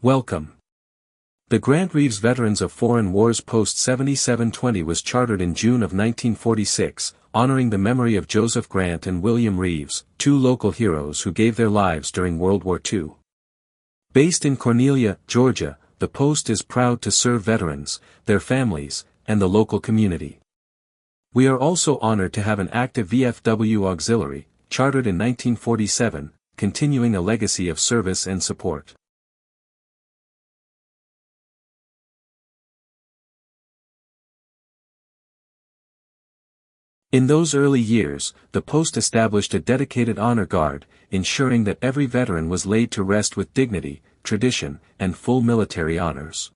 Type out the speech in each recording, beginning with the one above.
Welcome. The Grant-Reeves Veterans of Foreign Wars Post 7720 was chartered in June of 1946, honoring the memory of Joseph Grant and William Reeves, two local heroes who gave their lives during World War II. Based in Cornelia, Georgia, the Post is proud to serve veterans, their families, and the local community. We are also honored to have an active VFW Auxiliary, chartered in 1947, continuing a legacy of service and support. In those early years, the Post established a dedicated honor guard, ensuring that every veteran was laid to rest with dignity, tradition, and full military honors.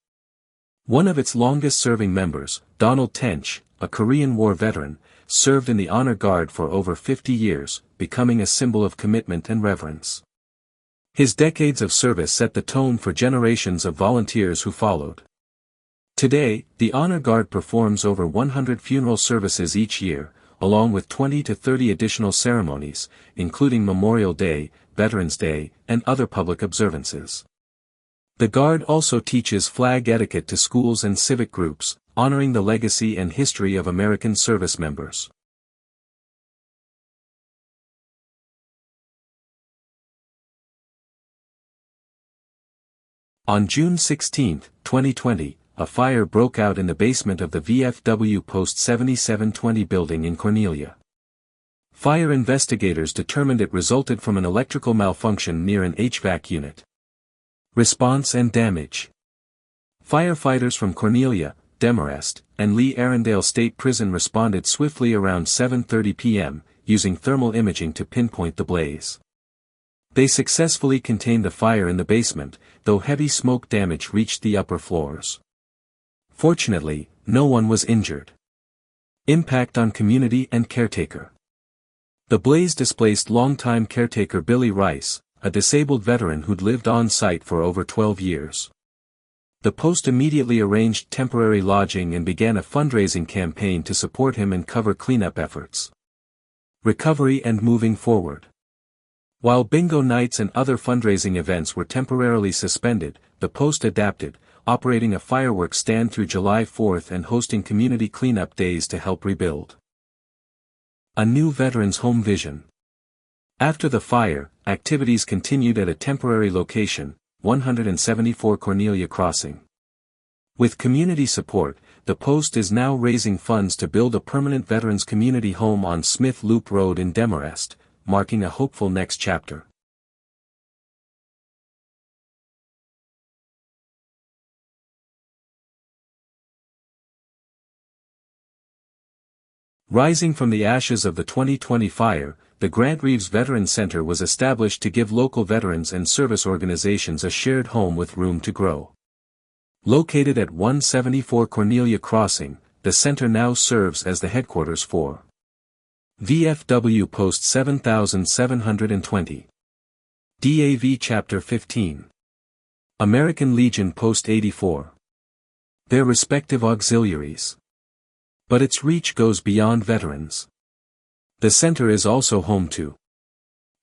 One of its longest-serving members, Donald Tench, a Korean War veteran, served in the honor guard for over 50 years, becoming a symbol of commitment and reverence. His decades of service set the tone for generations of volunteers who followed. Today, the honor guard performs over 100 funeral services each year, along with 20 to 30 additional ceremonies, including Memorial Day, Veterans Day, and other public observances. The Guard also teaches flag etiquette to schools and civic groups, honoring the legacy and history of American service members. On June 16, 2020, a fire broke out in the basement of the VFW Post 7720 building in Cornelia. Fire investigators determined it resulted from an electrical malfunction near an HVAC unit. Response and damage. Firefighters from Cornelia, Demorest, and Lee Arundel State Prison responded swiftly around 7:30 p.m., using thermal imaging to pinpoint the blaze. They successfully contained the fire in the basement, though heavy smoke damage reached the upper floors. Fortunately, no one was injured. Impact on community and caretaker. The blaze displaced longtime caretaker Billy Rice, a disabled veteran who'd lived on site for over 12 years. The Post immediately arranged temporary lodging and began a fundraising campaign to support him and cover cleanup efforts. Recovery and moving forward. While bingo nights and other fundraising events were temporarily suspended, the Post adapted, operating a fireworks stand through July 4th and hosting community cleanup days to help rebuild. A new veterans' home vision. After the fire, activities continued at a temporary location, 174 Cornelia Crossing. With community support, the Post is now raising funds to build a permanent veterans community home on Smith Loop Road in Demorest, marking a hopeful next chapter. Rising from the ashes of the 2020 fire, the Grant-Reeves Veteran Center was established to give local veterans and service organizations a shared home with room to grow. Located at 174 Cornelia Crossing, the center now serves as the headquarters for VFW Post 7720, DAV Chapter 15, American Legion Post 84, their respective auxiliaries. But its reach goes beyond veterans. The center is also home to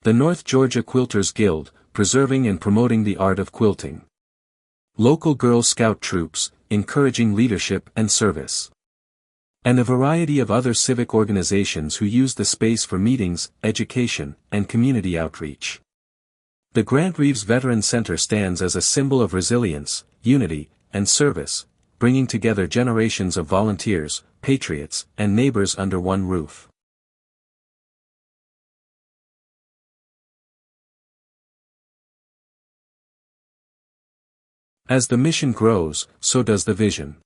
the North Georgia Quilters Guild, preserving and promoting the art of quilting. Local Girl Scout troops, encouraging leadership and service. And a variety of other civic organizations who use the space for meetings, education, and community outreach. The Grant-Reeves Veteran Center stands as a symbol of resilience, unity, and service, bringing together generations of volunteers, patriots, and neighbors under one roof. As the mission grows, so does the vision.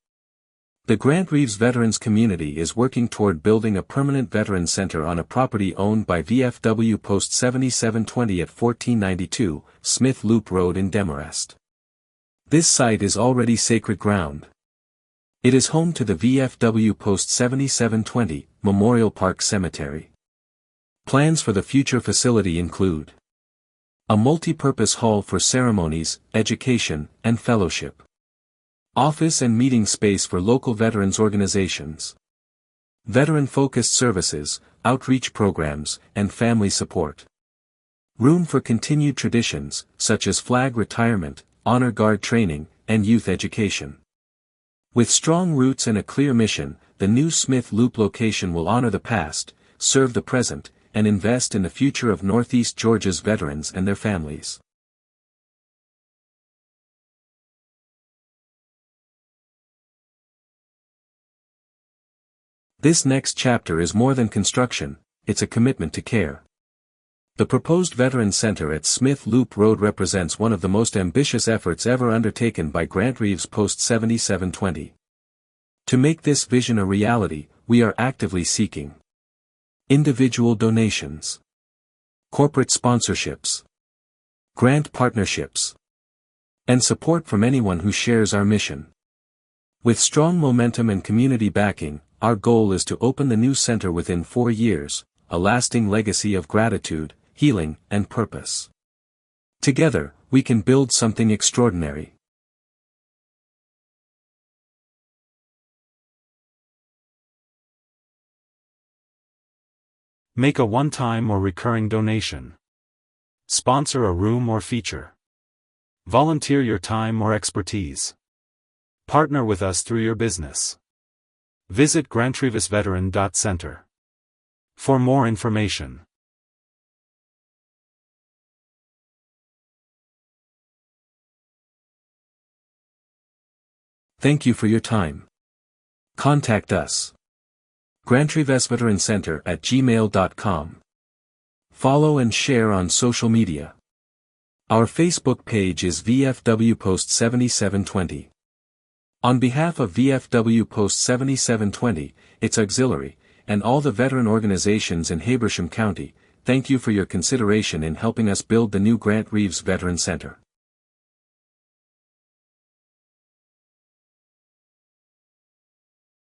The Grant-Reeves Veterans community is working toward building a permanent veteran center on a property owned by VFW Post 7720 at 1492, Smith Loop Road in Demorest. This site is already sacred ground. It is home to the VFW Post 7720, Memorial Park Cemetery. Plans for the future facility include a multi-purpose hall for ceremonies, education, and fellowship. Office and meeting space for local veterans organizations. Veteran-focused services, outreach programs, and family support. Room for continued traditions, such as flag retirement, honor guard training, and youth education. With strong roots and a clear mission, the new Smith Loop location will honor the past, serve the present, and invest in the future of Northeast Georgia's veterans and their families. This next chapter is more than construction, it's a commitment to care. The proposed Veteran Center at Smith Loop Road represents one of the most ambitious efforts ever undertaken by Grant-Reeves Post 7720. To make this vision a reality, we are actively seeking individual donations, corporate sponsorships, grant partnerships, and support from anyone who shares our mission. With strong momentum and community backing, our goal is to open the new center within 4 years, a lasting legacy of gratitude, healing, and purpose. Together, we can build something extraordinary. Make a one-time or recurring donation. Sponsor a room or feature. Volunteer your time or expertise. Partner with us through your business. Visit grantreevesveteran.center for more information. Thank you for your time. Contact us. grantreevesveterancenter@gmail.com. Follow and share on social media. Our Facebook page is VFW Post 7720. On behalf of VFW Post 7720, its auxiliary, and all the veteran organizations in Habersham County, thank you for your consideration in helping us build the new Grant-Reeves Veteran Center.